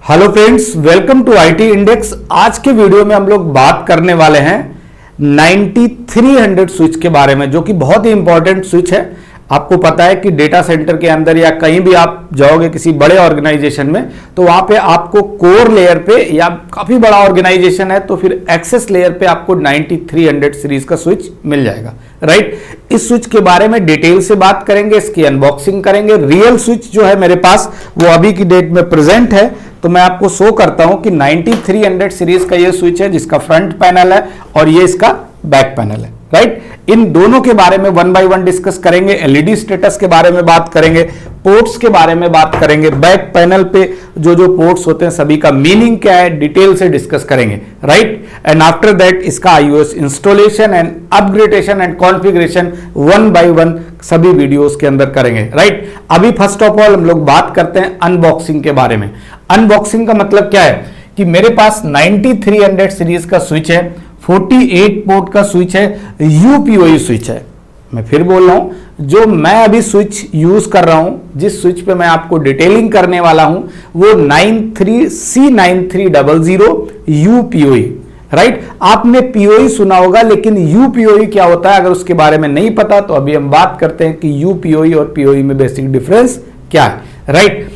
Hello friends, welcome to IT index. आज के video में हम लोग बात करने वाले हैं 9300 स्विच के बारे में, जो कि बहुत ही इंपॉर्टेंट स्विच है। आपको पता है कि डेटा सेंटर के अंदर या कहीं भी आप जाओगे किसी बड़े ऑर्गेनाइजेशन में, तो वहां पे आपको कोर लेयर पे, या काफी बड़ा ऑर्गेनाइजेशन है तो फिर एक्सेस लेयर पे आपको 9300 सीरीज का स्विच मिल जाएगा, राइट। इस स्विच के बारे में डिटेल से बात करेंगे, इसकी अनबॉक्सिंग करेंगे। रियल स्विच जो है मेरे पास वो अभी की डेट में प्रेजेंट है, तो मैं आपको शो करता हूं कि 9300 सीरीज का ये स्विच है जिसका फ्रंट पैनल है और ये इसका बैक पैनल है, राइट। इन दोनों के बारे में वन बाय वन डिस्कस करेंगे। एलईडी स्टेटस के बारे में बात करेंगे, पोर्ट्स के बारे में बात करेंगे, बैक पैनल पे जो जो पोर्ट्स होते हैं सभी का मीनिंग क्या है डिटेल से डिस्कस करेंगे, राइट। एंड आफ्टर दैट इसका iOS installation and upgradation and configuration one by one सभी वीडियोस के अंदर करेंगे, राइट। अभी फर्स्ट ऑफ ऑल हम लोग बात करते हैं अनबॉक्सिंग के बारे में। अनबॉक्सिंग का मतलब क्या है कि मेरे पास 9300 सीरीज का स्विच है, 48 पोर्ट का स्विच है, यूपीओई स्विच है। मैं फिर बोल रहा हूं, जो मैं अभी स्विच यूज कर रहा हूं, जिस स्विच पे मैं आपको डिटेलिंग करने वाला हूं, वो 93C9300 यूपीओई, राइट। आपने पीओई सुना होगा, लेकिन यूपीओई क्या होता है अगर उसके बारे में नहीं पता तो अभी हम बात करते हैं कि यूपीओई और पीओई में बेसिक डिफरेंस क्या है, राइट।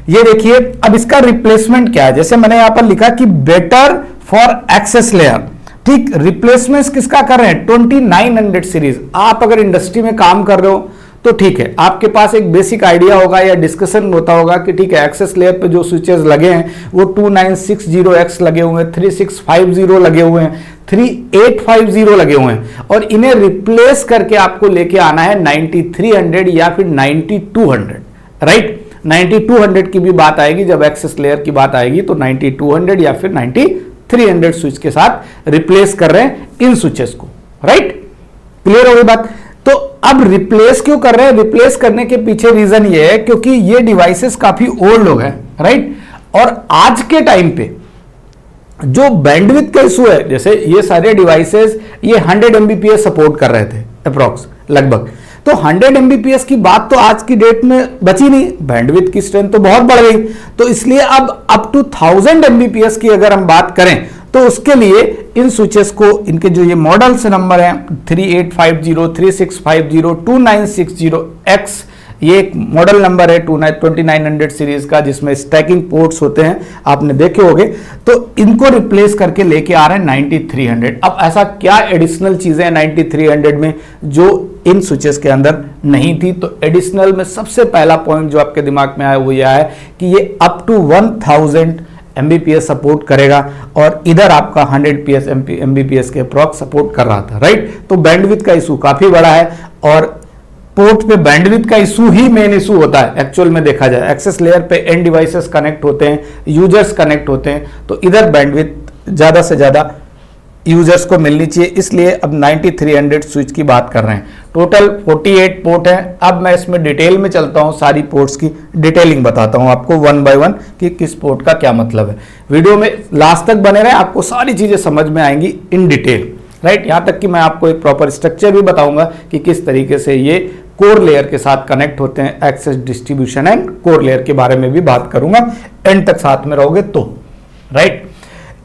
ये देखिए, अब इसका रिप्लेसमेंट क्या है। जैसे मैंने यहां पर लिखा कि बेटर फॉर एक्सेस लेयर, ठीक। रिप्लेसमेंट किसका कर रहे हैं? 2900 सीरीज। आप अगर इंडस्ट्री में काम कर रहे हो तो ठीक है, आपके पास एक बेसिक आइडिया होगा या डिस्कशन होता होगा कि ठीक है, एक्सेस लेयर पे जो स्विचेस लगे हैं वो 2960X लगे हुए हैं, 3650 लगे हुए हैं, 3850 लगे हुए हैं, और इन्हें रिप्लेस करके आपको लेके आना है 9300 या फिर 9200, राइट। 9200 की भी बात आएगी जब एक्सेस लेयर की बात आएगी, तो 9200 या फिर 9300 स्विच के साथ रिप्लेस कर रहे हैं इन स्विचेस को, राइट। क्लियर हो गई बात। तो अब रिप्लेस क्यों कर रहे हैं? रिप्लेस करने के पीछे रीजन ये है क्योंकि ये डिवाइसेस काफी ओल्ड हो गए, राइट। और आज के टाइम पे जो बैंडविड्थ का इशू है, जैसे ये सारे डिवाइसेस ये 100 MBPS सपोर्ट कर रहे थे अप्रॉक्स, लगभग। तो 100 MBPS की बात तो आज की डेट में बची नहीं, बैंडविड्थ की स्ट्रेंथ तो बहुत बढ़ गई, तो इसलिए अब अप टू 1000 MBPS की अगर हम बात करें तो उसके लिए इन स्विचेस को, इनके जो ये मॉडल्स नंबर हैं 3850, 3650, 2960X, ये एक मॉडल नंबर है 2900 सीरीज का जिसमें स्टैकिंग पोर्ट्स होते हैं, आपने देखे होंगे। तो इनको रिप्लेस करके लेके आ रहे हैं 9300। अब ऐसा क्या एडिशनल चीजें हैं 9300 में जो इन स्विचेस के अंदर नहीं थी? तो एडिशनल में सबसे पहला पॉइंट जो आपके दिमाग में आया वो यह है कि ये अप टू 1000 MBPS सपोर्ट करेगा, और इधर आपका 100 MBPS के अप्रॉक्स सपोर्ट कर रहा था, राइट। तो बैंडविड्थ का इशू काफी बड़ा है, और पोर्ट पे बैंडविड्थ का इशू ही मेन इशू होता है एक्चुअल में देखा जाए। एक्सेस लेयर पे एंड डिवाइसेस कनेक्ट होते हैं, यूजर्स कनेक्ट होते हैं, तो इधर बैंडविड्थ ज्यादा से ज्यादा यूजर्स को मिलनी चाहिए, इसलिए अब 9300 स्विच की बात कर रहे हैं। टोटल 48 पोर्ट है। अब मैं इसमें डिटेल में चलता हूं, सारी पोर्ट्स की डिटेलिंग बताता हूं आपको वन बाय वन कि किस पोर्ट का क्या मतलब है। वीडियो में लास्ट तक बने रहे, आपको सारी चीजें समझ में आएंगी इन डिटेल, राइट। यहां तक कि मैं आपको एक प्रॉपर स्ट्रक्चर भी बताऊंगा कि किस तरीके से ये कोर लेयर के साथ कनेक्ट होते हैं। Access distribution and core layer के बारे में भी बात करूंगा, एंड तक साथ में रहोगे तो, राइट।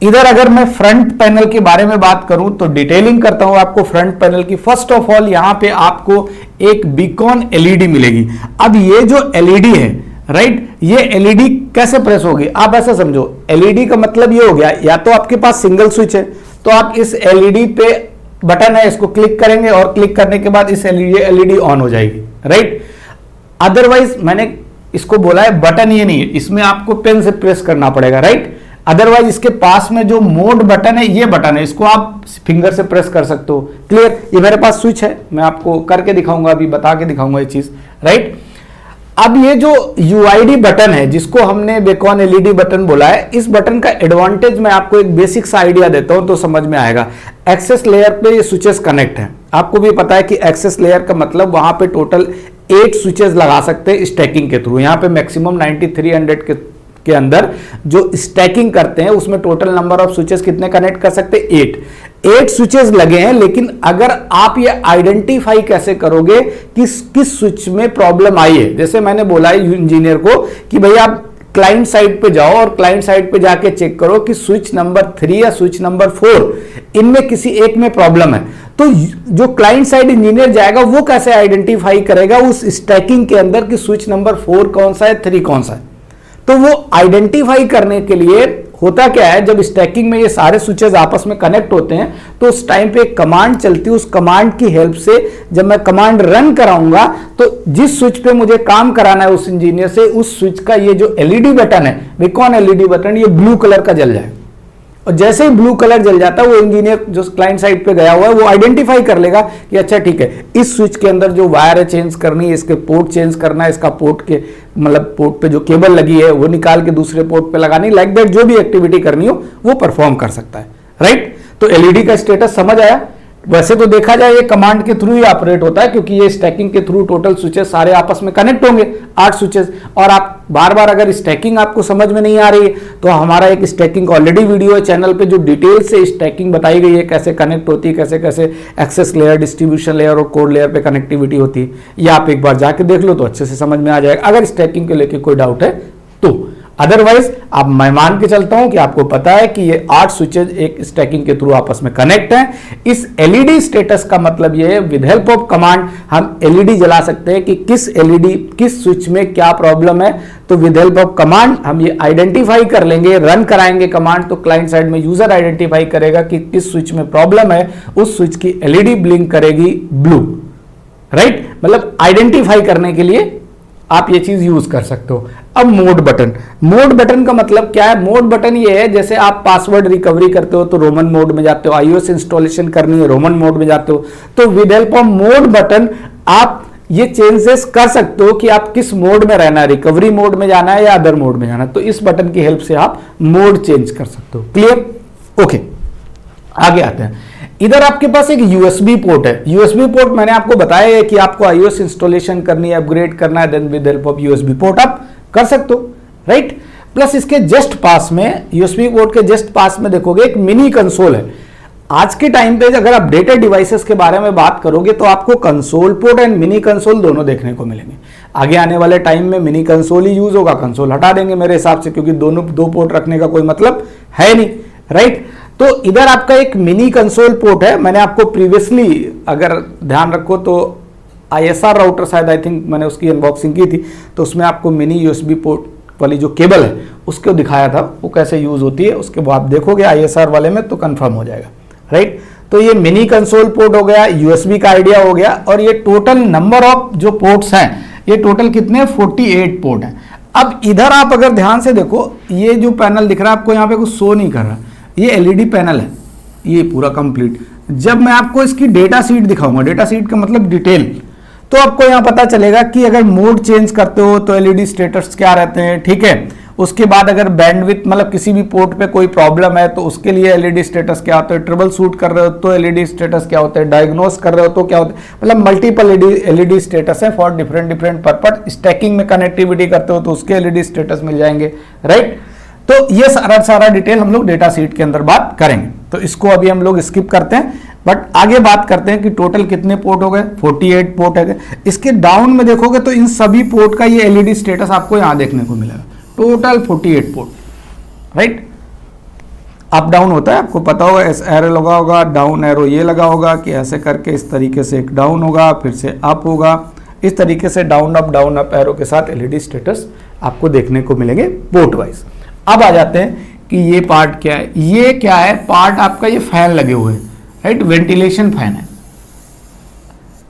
इधर अगर मैं फ्रंट पैनल के बारे में बात करूं तो डिटेलिंग करता हूं आपको फ्रंट पैनल की। फर्स्ट ऑफ ऑल यहां पे आपको एक बीकॉन एलईडी मिलेगी। अब ये जो एलईडी है, राइट, ये एलईडी कैसे प्रेस होगी? आप ऐसा समझो, एलईडी का मतलब ये हो गया, या तो आपके पास सिंगल स्विच है तो आप इस एलईडी पे बटन है, इसको क्लिक करेंगे और क्लिक करने के बाद इस एलईडी ऑन हो जाएगी, राइट। अदरवाइज मैंने इसको बोला है बटन ये नहीं है, इसमें आपको पेन से प्रेस करना पड़ेगा, राइट। अदरवाइज इसके पास में जो मोड बटन है, ये बटन है, इसको आप फिंगर से प्रेस कर सकते हो। क्लियर? ये मेरे पास स्विच है, मैं आपको करके दिखाऊंगा, अभी बता के दिखाऊंगा ये चीज, राइट। अब ये जो यूआईडी बटन है जिसको हमने बेकॉन एलईडी बटन बोला है, इस बटन का एडवांटेज मैं आपको एक बेसिक सा आइडिया देता हूं तो समझ में आएगा। एक्सेस लेयर पे ये स्विचेस कनेक्ट हैं, आपको भी पता है कि एक्सेस लेयर का मतलब वहां पे टोटल 8 स्विचेस लगा सकते हैं स्टैकिंग के थ्रू। यहां पे मैक्सिमम 9300 के अंदर जो स्टैकिंग करते हैं उसमें टोटल नंबर ऑफ स्विचेस कितने कनेक्ट कर सकते हैं? 8 स्विचेस लगे हैं। लेकिन अगर आप ये आइडेंटिफाई कैसे करोगे कि किस स्विच में प्रॉब्लम आई है? जैसे मैंने बोला है इंजीनियर को कि भाई आप क्लाइंट साइड पे जाओ और क्लाइंट साइड पे जाके चेक करो कि स्विच नंबर 3 या स्विच नंबर 4 इनमें किसी एक में प्रॉब्लम है, तो जो क्लाइंट साइड इंजीनियर जाएगा वो कैसे आइडेंटिफाई करेगा उस स्टैकिंग के अंदर कि स्विच नंबर 4 कौन सा है, 3 कौन सा है। तो वो आइडेंटिफाई करने के लिए होता क्या है, जब स्टैकिंग में ये सारे स्विचेस आपस में कनेक्ट होते हैं तो उस टाइम पे एक कमांड चलती है, उस कमांड की हेल्प से जब मैं कमांड रन कराऊंगा तो जिस स्विच पे मुझे काम कराना है उस इंजीनियर से, उस स्विच का ये जो एलईडी बटन है, बेकॉन एलईडी बटन, ये ब्लू कलर का जल जाए। और जैसे ही ब्लू कलर जल जाता है वो इंजीनियर जो क्लाइंट साइड पे गया हुआ है वो आइडेंटिफाई कर लेगा कि अच्छा ठीक है, इस स्विच के अंदर जो वायर है चेंज करनी है, इसके पोर्ट चेंज करना है, इसका पोर्ट के मतलब पोर्ट पे जो केबल लगी है वो निकाल के दूसरे पोर्ट पे लगानी, लाइक दैट जो भी एक्टिविटी करनी हो वो परफॉर्म कर सकता है, राइट। तो एलईडी का स्टेटस समझ आया। वैसे तो देखा जाए ये कमांड के थ्रू ही ऑपरेट होता है क्योंकि ये स्टैकिंग के थ्रू टोटल स्विचेस सारे आपस में कनेक्ट होंगे, 8 स्विचेस। और आप बार बार अगर स्टैकिंग आपको समझ में नहीं आ रही है तो हमारा एक स्टैकिंग ऑलरेडी वीडियो है चैनल पे जो डिटेल से स्टैकिंग बताई गई है, कैसे कनेक्ट होती है, कैसे कैसे एक्सेस लेयर, डिस्ट्रीब्यूशन लेयर और कोड लेयर पे कनेक्टिविटी होती है। ये आप एक बार जाके देख लो तो अच्छे से समझ में आ जाएगा अगर स्टैकिंग को लेकर कोई डाउट है तो। अदरवाइज आप मैं मान के चलता हूं कि आपको पता है कि ये 8 स्विचेज एक स्टैकिंग के थ्रू आपस में कनेक्ट हैं। इस एलईडी स्टेटस का मतलब ये है विद हेल्प ऑफ कमांड हम एलईडी जला सकते हैं कि किस एलईडी किस स्विच में क्या प्रॉब्लम है। तो विद हेल्प ऑफ कमांड हम ये आइडेंटिफाई कर लेंगे, रन कराएंगे कमांड तो क्लाइंट साइड में यूजर आइडेंटिफाई करेगा कि किस स्विच में प्रॉब्लम है, उस स्विच की एलईडी ब्लिंक करेगी ब्लू, राइट। मतलब आइडेंटिफाई करने के लिए आप ये चीज यूज कर सकते हो। अब मोड बटन, मोड बटन का मतलब क्या है? मोड बटन ये है जैसे आप पासवर्ड रिकवरी करते हो तो रोमन मोड में जाते हो, आईओएस इंस्टॉलेशन करनी है रोमन मोड में जाते हो, तो with help of mode button आप ये चेंजेस कर सकते हो कि आप किस मोड में रहना है, रिकवरी मोड में जाना है या अदर मोड में जाना है। तो इस बटन की हेल्प से आप मोड चेंज कर सकते हो। क्लियर? ओके, आगे आते हैं। इधर आपके पास एक यूएसबी पोर्ट है। यूएसबी पोर्ट मैंने आपको बताया है कि आपको आईओएस इंस्टॉलेशन करनी है, अपग्रेड करना है, then with help of USB port आप कर सकते हो, राइट। प्लस इसके जस्ट पास में, यूएसबी पोर्ट के जस्ट पास में देखोगे एक मिनी कंसोल है। आज के टाइम पे अगर अपडेटेड डिवाइसेस के बारे में बात करोगे तो आपको console port and mini console दोनों देखने को मिलेंगे। आगे आने वाले टाइम में मिनी कंसोल ही यूज होगा, कंसोल हटा देंगे मेरे हिसाब से, क्योंकि दोनों दो पोर्ट रखने का कोई मतलब है नहीं, राइट। तो इधर आपका एक मिनी कंसोल पोर्ट है। मैंने आपको प्रीवियसली अगर ध्यान रखो तो ISR राउटर शायद आई थिंक मैंने उसकी अनबॉक्सिंग की थी, तो उसमें आपको मिनी यूएसबी पोर्ट वाली जो केबल है उसको दिखाया था वो कैसे यूज होती है। उसके बाद देखोगे ISR वाले में तो कंफर्म हो जाएगा, राइट। तो ये मिनी कंसोल पोर्ट हो गया, यूएसबी का आइडिया हो गया। और ये टोटल नंबर ऑफ जो पोर्ट्स हैं ये टोटल कितने, 48 पोर्ट हैं। अब इधर आप अगर ध्यान से देखो, ये जो पैनल दिख रहा है आपको यहाँ पे कुछ शो नहीं कर रहा, ये एलईडी पैनल है, ये पूरा कंप्लीट। जब मैं आपको इसकी डेटा शीट दिखाऊंगा, डेटा शीट का मतलब डिटेल, तो आपको यहां पता चलेगा कि अगर मोड चेंज करते हो तो एलईडी स्टेटस क्या रहते हैं, ठीक है। उसके बाद अगर बैंडविड्थ मतलब किसी भी पोर्ट पे कोई प्रॉब्लम है तो उसके लिए एलईडी स्टेटस क्या होता है, ट्रबल शूट कर रहे हो तो एलईडी स्टेटस क्या होता है, डायग्नोस कर रहे हो तो क्या होता है, मतलब मल्टीपल एलईडी स्टेटस है for different different purpose. Stacking में कनेक्टिविटी करते हो तो उसके एलईडी स्टेटस मिल जाएंगे, राइट। तो ये सारा डिटेल हम लोग डेटा शीट के अंदर बात करेंगे, तो इसको अभी हम लोग स्किप करते हैं। बट आगे बात करते हैं कि टोटल कितने पोर्ट हो गए, 48 पोर्ट है। इसके डाउन में देखोगे तो इन सभी पोर्ट का ये एलईडी स्टेटस आपको यहां देखने को मिलेगा, total 48 port, right. Up down होता है, आपको पता होगा, एस एरो लगा होगा, डाउन एरो ये लगा होगा कि ऐसे करके इस तरीके से एक डाउन होगा, फिर से अप होगा, इस तरीके से डाउन अप एरो के साथ एलईडी स्टेटस आपको देखने को मिलेंगे पोर्ट वाइज। अब आ जाते हैं कि ये पार्ट क्या है। ये क्या है पार्ट आपका, ये फैन लगे हुए हैं, राइट, वेंटिलेशन फैन है,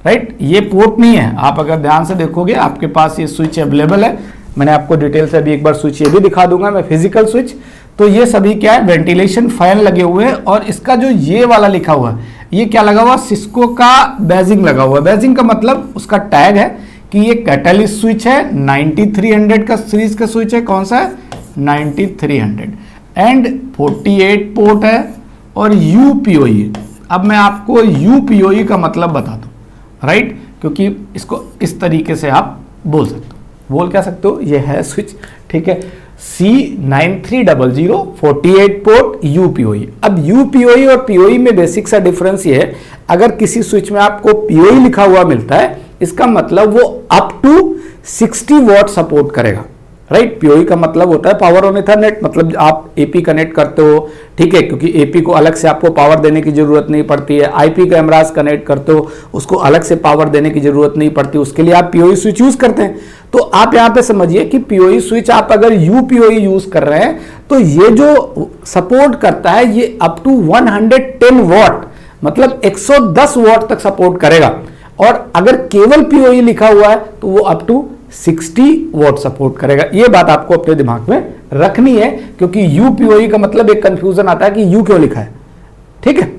राइट। ये पोर्ट नहीं है, आप अगर ध्यान से देखोगे आपके पास ये स्विच अवेलेबल है। मैंने आपको डिटेल से अभी एक बार स्विच ये भी दिखा दूंगा मैं, फिजिकल स्विच। तो ये सभी क्या है, वेंटिलेशन फैन लगे हुए हैं। और इसका जो ये वाला लिखा हुआ है, ये क्या लगा हुआ, सिस्को का बैजिंग लगा हुआ है। बैजिंग का मतलब उसका टैग है कि ये कैटलिस्ट स्विच है, 9300 का सीरीज का स्विच है। कौन सा है, 9300 एंड 48 पोर्ट है और यूपीओई। अब मैं आपको यूपीओई का मतलब बता दूं, राइट, क्योंकि इसको इस तरीके से आप बोल सकते हो, बोल क्या सकते हो, ये है स्विच, ठीक है, C9300 48 पोर्ट यूपीओई। अब यूपीओई और पीओई में बेसिक सा डिफरेंस ये है, अगर किसी स्विच में आपको पीओई लिखा हुआ मिलता है इसका मतलब वो अप टू 60 वॉट सपोर्ट करेगा, राइट। पीओई का मतलब होता है पावर ऑन इथरनेट, मतलब आप एपी कनेक्ट करते हो, ठीक है, क्योंकि एपी को अलग से आपको पावर देने की जरूरत नहीं पड़ती है। आईपी कैमरास कनेक्ट करते हो, उसको अलग से पावर देने की जरूरत नहीं पड़ती, उसके लिए आप पीओई स्विच यूज करते हैं। तो आप यहां पे समझिए कि पीओई स्विच आप अगर यूपीओई यूज कर रहे हैं तो ये जो सपोर्ट करता है ये अप टू 110 वॉट, मतलब 110 वॉट तक सपोर्ट करेगा। और अगर केवल पीओई लिखा हुआ है तो वो अप टू 60 वॉट सपोर्ट करेगा। ये बात आपको अपने दिमाग में रखनी है, क्योंकि यूपीओई का मतलब एक कंफ्यूजन आता है कि यू क्यों लिखा है, ठीक है,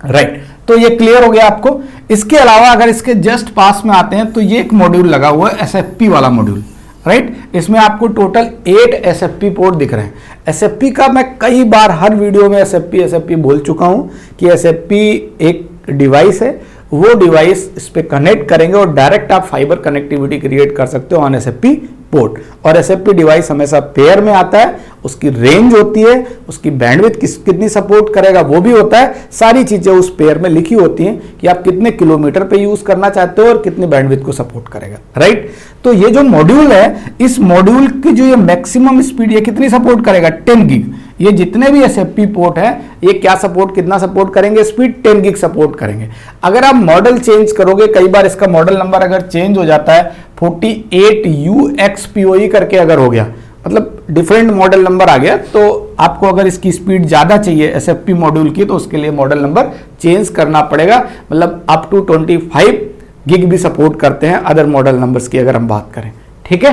राइट। तो ये क्लियर हो गया आपको। इसके अलावा अगर इसके जस्ट पास में आते हैं तो ये एक मॉड्यूल लगा हुआ है, एसएफपी वाला मॉड्यूल, राइट। इसमें आपको टोटल 8 एसएफपी पोर्ट दिख रहे हैं। एसएफपी का मैं कई बार हर वीडियो में एसएफपी बोल चुका हूं कि एसएफपी एक डिवाइस है, वो डिवाइस इस पे कनेक्ट करेंगे और डायरेक्ट आप फाइबर कनेक्टिविटी क्रिएट कर सकते हो ऑन एसएफपी पोर्ट। और एसएफपी डिवाइस हमेशा पेयर में आता है, उसकी रेंज होती है, उसकी बैंडविड्थ कितनी सपोर्ट करेगा वो भी होता है, सारी चीजें उस पेयर में लिखी होती हैं कि आप कितने किलोमीटर पे यूज करना चाहते हो और कितनी बैंडविड्थ को सपोर्ट करेगा, राइट। तो ये जो मॉड्यूल है, इस मॉड्यूल की जो ये मैक्सिमम स्पीड ये कितनी सपोर्ट करेगा, 10 गिग। ये जितने भी एसएफपी पोर्ट है ये क्या सपोर्ट, कितना सपोर्ट करेंगे, स्पीड 10 गिग सपोर्ट करेंगे। अगर आप मॉडल चेंज करोगे, कई बार इसका मॉडल नंबर अगर चेंज हो जाता है, 48UXPOE करके अगर हो गया, मतलब डिफरेंट मॉडल नंबर आ गया, तो आपको अगर इसकी स्पीड ज्यादा चाहिए एसएफपी मॉड्यूल की तो उसके लिए मॉडल नंबर चेंज करना पड़ेगा। मतलब अप टू 25 गिग भी सपोर्ट करते हैं अदर मॉडल नंबर्स की अगर हम बात करें, ठीक है।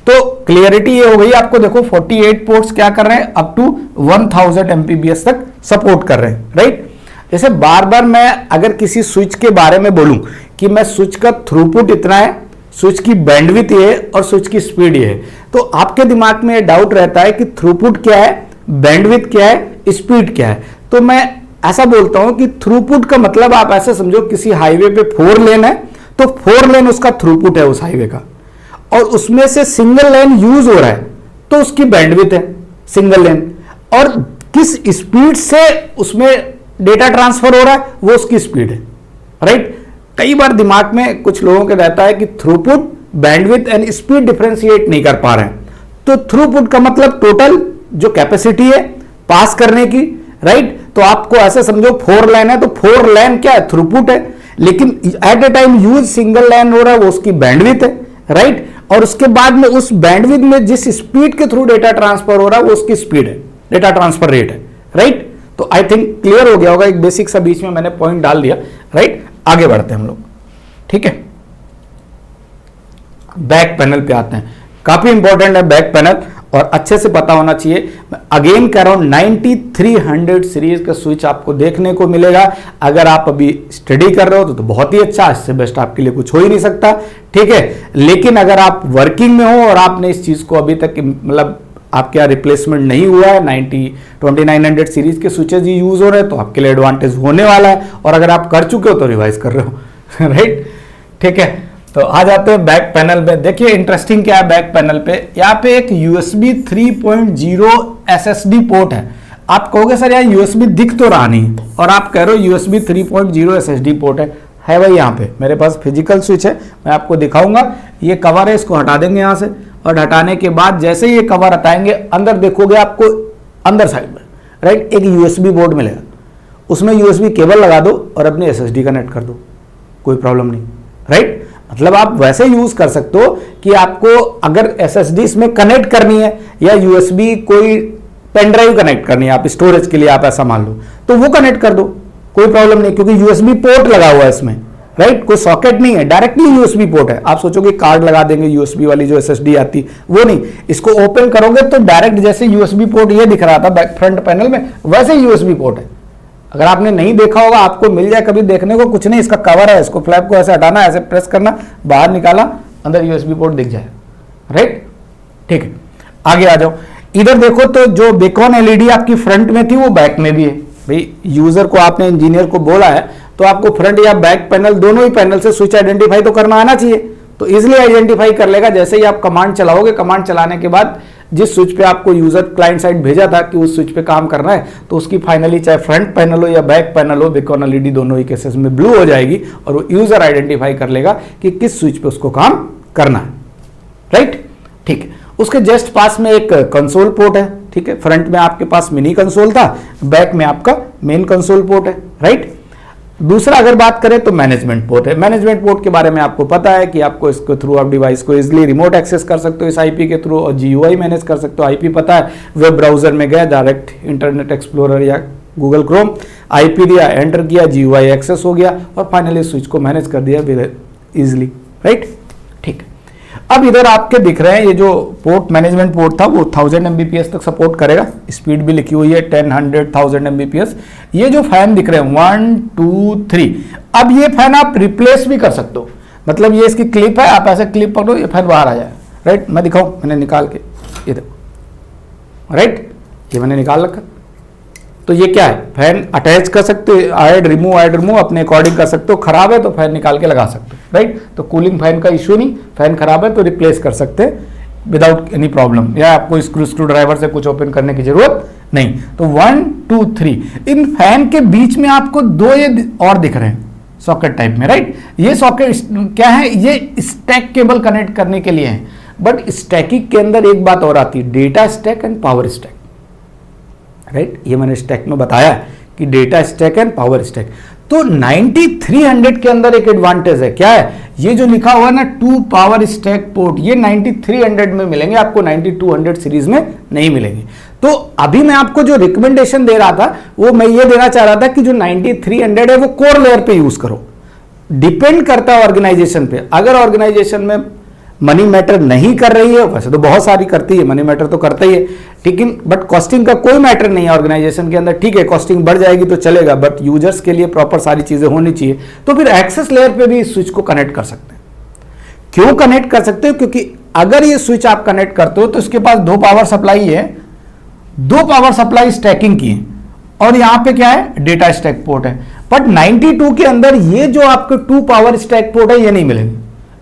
तो क्लियरिटी ये हो गई आपको। देखो 48 पोर्ट्स क्या कर रहे हैं, अप टू 1000 MPBS तक सपोर्ट कर रहे हैं, राइट। जैसे बार बार मैं अगर किसी स्विच के बारे में बोलूं कि मैं स्विच का थ्रूपुट इतना है, स्विच की बैंडविड्थ ये है और स्विच की स्पीड ये है, तो आपके दिमाग में ये डाउट रहता है कि थ्रूपुट क्या है, बैंडविड्थ क्या है, स्पीड क्या है। तो मैं ऐसा बोलता हूं कि थ्रूपुट का मतलब आप ऐसे समझो, किसी हाईवे पे 4 लेन है तो 4 लेन उसका थ्रूपुट है उस हाईवे का, और उसमें से सिंगल लेन यूज हो रहा है तो उसकी बैंडविड्थ है सिंगल लेन, और किस स्पीड से उसमें डेटा ट्रांसफर हो रहा है वो उसकी स्पीड है, राइट। कई बार दिमाग में कुछ लोगों के रहता है कि throughput, bandwidth and speed differentiate नहीं कर पा रहे हैं। तो थ्रूपुट का मतलब टोटल जो कैपेसिटी है पास करने की, राइट। तो आपको ऐसे समझो 4 लेन है तो 4 लेन क्या है, थ्रूपुट है, लेकिन at a time use single lane हो रहा है वो उसकी बैंडविड्थ है, राइट। और उसके बाद में उस बैंडविड्थ में जिस स्पीड के थ्रू डेटा ट्रांसफर हो रहा है वो उसकी स्पीड है, डेटा ट्रांसफर रेट है, राइट। तो आई थिंक क्लियर हो गया होगा, एक बेसिक सा बीच में मैंने पॉइंट डाल दिया, राइट। आगे बढ़ते हैं हम लोग, ठीक है। बैक पैनल पे आते हैं, काफी इंपॉर्टेंट है बैक पैनल और अच्छे से पता होना चाहिए। अगेन कह रहा हूं 9300 सीरीज का स्विच आपको देखने को मिलेगा। अगर आप अभी स्टडी कर रहे हो तो बहुत ही अच्छा, इससे बेस्ट आपके लिए कुछ हो ही नहीं सकता, ठीक है। लेकिन अगर आप वर्किंग में हो और आपने इस चीज को अभी तक मतलब आपके यहाँ रिप्लेसमेंट नहीं हुआ है, 2900 सीरीज के स्विचेज ही यूज हो रहे हैं, तो आपके लिए एडवांटेज होने वाला है। और अगर आप कर चुके हो तो रिवाइज कर रहे हो राइट, ठीक है। तो आ जाते हैं बैक पैनल पे। देखिए इंटरेस्टिंग क्या है बैक पैनल पे, यहाँ पे एक USB 3.0 SSD पोर्ट है। आप कहोगे सर यार USB दिख तो रहा नहीं, और आप कह रहे हो USB 3.0 SSD पोर्ट है भाई। यहाँ पे मेरे पास फिजिकल स्विच है, मैं आपको दिखाऊंगा। ये कवर है, इसको हटा देंगे यहाँ से, और हटाने के बाद जैसे ही ये कवर हटाएंगे अंदर देखोगे आपको अंदर साइड में, राइट, एक USB बोर्ड मिलेगा। उसमें USB केबल लगा दो और अपनी SSD कनेक्ट कर दो, कोई प्रॉब्लम नहीं, राइट। मतलब आप वैसे यूज कर सकते हो कि आपको अगर SSD इसमें कनेक्ट करनी है या USB कोई पेन ड्राइव कनेक्ट करनी है, आप स्टोरेज के लिए आप ऐसा मान लो, तो वो कनेक्ट कर दो, कोई प्रॉब्लम नहीं, क्योंकि USB पोर्ट लगा हुआ है इसमें, राइट। कोई सॉकेट नहीं है, डायरेक्टली USB पोर्ट है। आप सोचोगे कार्ड लगा देंगे USB वाली जो SSD आती, वो नहीं। इसको ओपन करोगे तो डायरेक्ट जैसे USB पोर्ट ये दिख रहा था बैक फ्रंट पैनल में, वैसे USB पोर्ट है। अगर आपने नहीं देखा होगा, आपको मिल जाए कभी देखने को, कुछ नहीं, इसका कवर है, इसको फ्लैप को ऐसे हटाना, ऐसे प्रेस करना, बाहर निकाला, अंदर USB पोर्ट दिख जाए, राइट, ठीक है। आगे आ जाओ, इधर देखो तो जो बेकॉन LED आपकी फ्रंट में थी वो बैक में भी है। भाई यूजर को आपने इंजीनियर को बोला है तो आपको फ्रंट या बैक पैनल दोनों ही पैनल से स्विच आइडेंटिफाई तो करना आना चाहिए, तो इजिली आइडेंटिफाई कर लेगा। जैसे ही आप कमांड चलाओगे, कमांड चलाने के बाद जिस स्विच पे आपको यूजर क्लाइंट साइड भेजा था कि उस स्विच पे काम करना है, तो उसकी फाइनली चाहे फ्रंट पैनल हो या बैक पैनल हो, बेकॉन LED दोनों ही केसेस में ब्लू हो जाएगी और वो यूजर आइडेंटिफाई कर लेगा कि किस स्विच पे उसको काम करना है, राइट, ठीक है। उसके जस्ट पास में एक कंसोल पोर्ट है, ठीक है। फ्रंट में आपके पास मिनी कंसोल था, बैक में आपका मेन कंसोल पोर्ट है, राइट। दूसरा अगर बात करें तो मैनेजमेंट पोर्ट है। मैनेजमेंट पोर्ट के बारे में आपको पता है कि आपको इसके थ्रू आप डिवाइस को इजीली रिमोट एक्सेस कर सकते हो इस आईपी के थ्रू, और जीयूआई मैनेज कर सकते हो। आईपी पता है, वेब ब्राउजर में गए, डायरेक्ट इंटरनेट एक्सप्लोरर या गूगल क्रोम, आईपी दिया, एंटर किया, जीयूआई एक्सेस हो गया और फाइनली स्विच को मैनेज कर दिया इजिली, राइट। ठीक, अब इधर आपके दिख रहे हैं ये जो पोर्ट मैनेजमेंट पोर्ट था वो 1000 Mbps तक सपोर्ट करेगा, स्पीड भी लिखी हुई है 10, 100, 1000 Mbps। ये जो फैन दिख रहे हैं 1, 2, 3, अब ये फैन आप रिप्लेस भी कर सकते हो, मतलब ये इसकी क्लिप है, आप ऐसे क्लिप पकड़ो ये फैन बाहर आ जाए, राइट। मैं दिखाऊं, मैंने निकाल के ये देखो, राइट, ये मैंने निकाल रखा। तो ये क्या है, फैन अटैच कर सकते हो, ऐड रिमूव अपने अकॉर्डिंग कर सकते हो। खराब है तो फैन निकाल के लगा सकते हो, राइट। तो कूलिंग फैन का इश्यू नहीं, फैन खराब है तो रिप्लेस कर सकते हैं विदाउट एनी प्रॉब्लम, या आपको स्क्रू ड्राइवर से कुछ ओपन करने की जरूरत नहीं। तो 1, 2, 3, इन फैन के बीच में आपको दो ये और दिख रहे हैं सॉकेट टाइप में, राइट। ये सॉकेट क्या है, ये स्टैक केबल कनेक्ट करने के लिए है। बट स्टैकिंग के अंदर एक बात और आती है, data stack and power stack, right. ये मैंने स्टैक में बताया कि data stack and power stack. तो 9300 के अंदर एक एडवांटेज है, क्या है, ये जो लिखा हुआ है ना 2 पावर स्टैक पोर्ट, ये 9300 में मिलेंगे आपको, 9200 सीरीज में नहीं मिलेंगे। तो अभी मैं आपको जो रिकमेंडेशन दे रहा था वो मैं ये देना चाह रहा था कि जो 9300 है वो कोर लेयर पे यूज करो। डिपेंड करता है ऑर्गेनाइजेशन पे, अगर ऑर्गेनाइजेशन में मनी मैटर नहीं कर रही है, वैसे तो बहुत सारी करती है, मनी मैटर तो करता ही है, लेकिन बट कॉस्टिंग का कोई मैटर नहीं है ऑर्गेनाइजेशन के अंदर, ठीक है। कॉस्टिंग बढ़ जाएगी तो चलेगा, बट यूजर्स के लिए प्रॉपर सारी चीजें होनी चाहिए, तो फिर एक्सेस लेयर पे भी इस स्विच को कनेक्ट कर सकते हैं। क्यों कनेक्ट कर सकते हो, क्योंकि अगर ये स्विच आप कनेक्ट करते हो तो इसके पास 2 पावर सप्लाई है, 2 पावर सप्लाई स्टैकिंग की है, और यहां पे क्या है, डेटा स्टैक पोर्ट है। बट 92 के अंदर ये जो आपके 2 पावर स्टैक पोर्ट है ये नहीं मिलेंगे।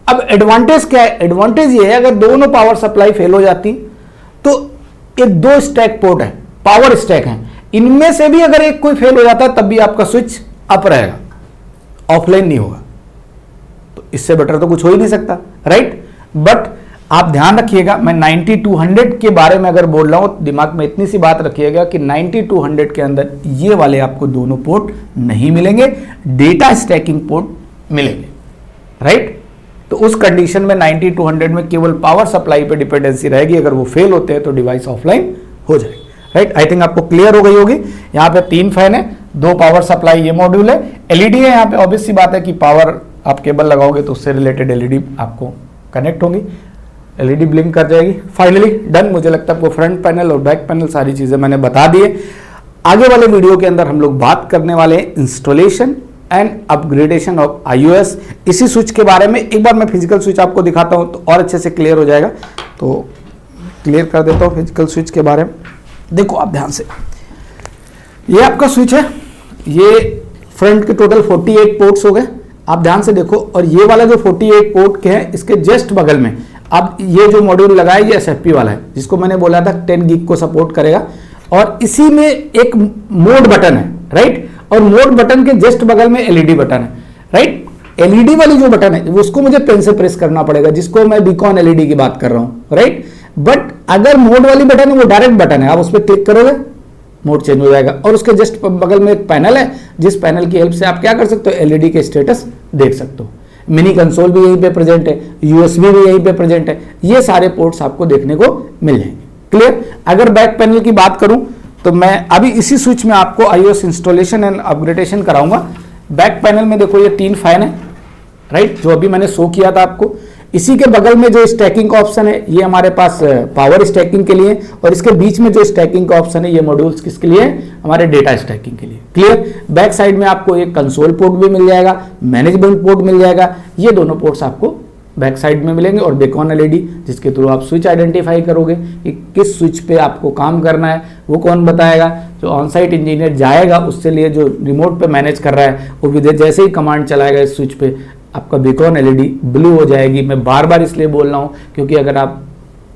अब एडवांटेज क्या है, एडवांटेज ये है अगर दोनों पावर सप्लाई फेल हो जाती तो ये 2 स्टैक पोर्ट है, पावर स्टैक है, इनमें से भी अगर एक कोई फेल हो जाता तब भी आपका स्विच अप रहेगा, ऑफलाइन नहीं होगा। तो इससे बेटर तो कुछ हो ही नहीं सकता, राइट। बट आप ध्यान रखिएगा, मैं 9200 के बारे में अगर बोल रहा हूं, दिमाग में इतनी सी बात रखिएगा कि 9200 के अंदर ये वाले आपको दोनों पोर्ट नहीं मिलेंगे, डेटा स्टैकिंग पोर्ट मिलेंगे, राइट। तो उस कंडीशन में 9200 में केवल पावर सप्लाई पे डिपेंडेंसी रहेगी, अगर वो फेल होते हैं तो डिवाइस ऑफलाइन हो जाएगी, राइट। आई थिंक आपको क्लियर हो गई होगी। यहाँ पे 3 फैन है, 2 पावर सप्लाई, ये मॉड्यूल है, एलईडी है यहाँ पे। ऑब्वियस सी बात है कि पावर आप केबल लगाओगे तो उससे रिलेटेड एलईडी आपको कनेक्ट होंगी, एलईडी ब्लिंक कर जाएगी। Finally done. मुझे लगता है आपको फ्रंट पैनल और बैक पैनल सारी चीजें मैंने बता दिए। आगे वाले वीडियो के अंदर हम लोग बात करने वाले हैं installation and upgradation of iOS। इसी स्विच के बारे में एक बार मैं फिजिकल स्विच आपको दिखाता हूं तो और अच्छे से क्लियर हो जाएगा। तो क्लियर कर देता हूं फिजिकल स्विच के बारे में। देखो आप ध्यान से, ये आपका स्विच है, ये फ्रंट के टोटल 48 पोर्ट्स हो गए, आप ध्यान से देखो। और ये वाला जो 48 पोर्ट के हैं इसके जस्ट बगल में अब ये जो मॉड्यूल लगाया ये SFP वाला है, जिसको मैंने बोला था 10 गीग को सपोर्ट करेगा। और इसी में एक मोड बटन है, राइट। और मोड बटन के जस्ट बगल में एलईडी बटन है, राइट। एलईडी वाली जो बटन है उसको मुझे पेन से प्रेस करना पड़ेगा, जिसको मैं बीकॉन एलईडी की बात कर रहा हूं, राइट। बट अगर मोड वाली बटन है वो डायरेक्ट बटन है, आप उस पर क्लिक करोगे मोड चेंज हो जाएगा। और उसके जस्ट बगल में एक पैनल है, जिस पैनल की हेल्प से आप क्या कर सकते हो, एलईडी के स्टेटस देख सकते हो। मिनी कंसोल भी यहीं पे प्रेजेंट है, यूएसबी भी यहीं पे प्रेजेंट है, ये सारे पोर्ट्स आपको देखने को मिल जाएंगे। क्लियर। अगर बैक पैनल की बात करूं तो मैं अभी इसी स्विच में आपको iOS इंस्टॉलेशन एंड अपग्रेडेशन कराऊंगा। बैक पैनल में देखो ये 3 फैन है, राइट, जो अभी मैंने शो किया था आपको। इसी के बगल में जो स्टैकिंग का ऑप्शन है ये हमारे पास पावर स्टैकिंग के लिए, और इसके बीच में जो स्टैकिंग का ऑप्शन है ये मॉड्यूल्स किसके लिए, हमारे डेटा स्टैकिंग के लिए। क्लियर। बैक साइड में आपको एक कंसोल पोर्ट भी मिल जाएगा, मैनेजमेंट पोर्ट मिल जाएगा, ये दोनों पोर्ट्स आपको बैक साइड में मिलेंगे। और बेकॉन एलईडी जिसके थ्रू आप स्विच आइडेंटिफाई करोगे कि किस स्विच पे आपको काम करना है, वो कौन बताएगा, जो ऑन साइट इंजीनियर जाएगा उससे लिए जो रिमोट पे मैनेज कर रहा है वो भी जैसे ही कमांड चलाएगा इस स्विच पे आपका बेकॉन एलईडी ब्लू हो जाएगी। मैं बार बार इसलिए बोल रहा हूँ क्योंकि अगर आप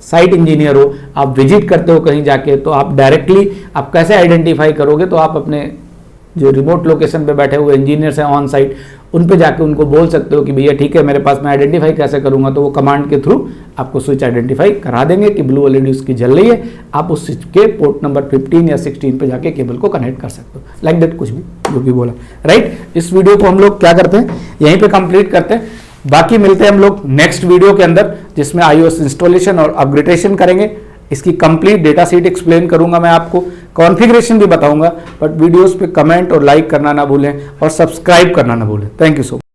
साइट इंजीनियर हो, आप विजिट करते हो कहीं जाके, तो आप डायरेक्टली आप कैसे आइडेंटिफाई करोगे, तो आप अपने जो रिमोट लोकेशन पे बैठे हुए इंजीनियर्स हैं ऑन साइट, उन पे जाके उनको बोल सकते हो कि भैया ठीक है मेरे पास, मैं आइडेंटिफाई कैसे करूंगा, तो वो कमांड के थ्रू आपको स्विच आइडेंटिफाई करा देंगे कि ब्लू एलईडी उसकी जल रही है, आप उस स्विच के पोर्ट नंबर 15 या 16 पे जाके केबल को कनेक्ट कर सकते हो। लाइक दैट, कुछ भी जो भी बोला, राइट। इस वीडियो को हम लोग क्या करते हैं, यहीं पे कंप्लीट करते हैं। बाकी मिलते हैं हम लोग नेक्स्ट वीडियो के अंदर, जिसमें iOS इंस्टॉलेशन और अपग्रेडेशन करेंगे। इसकी कंप्लीट डेटा शीट एक्सप्लेन करूंगा मैं आपको, कॉन्फ़िगरेशन भी बताऊंगा। बट वीडियोस पे कमेंट और लाइक करना ना भूलें और सब्सक्राइब करना ना भूलें। Thank you so much.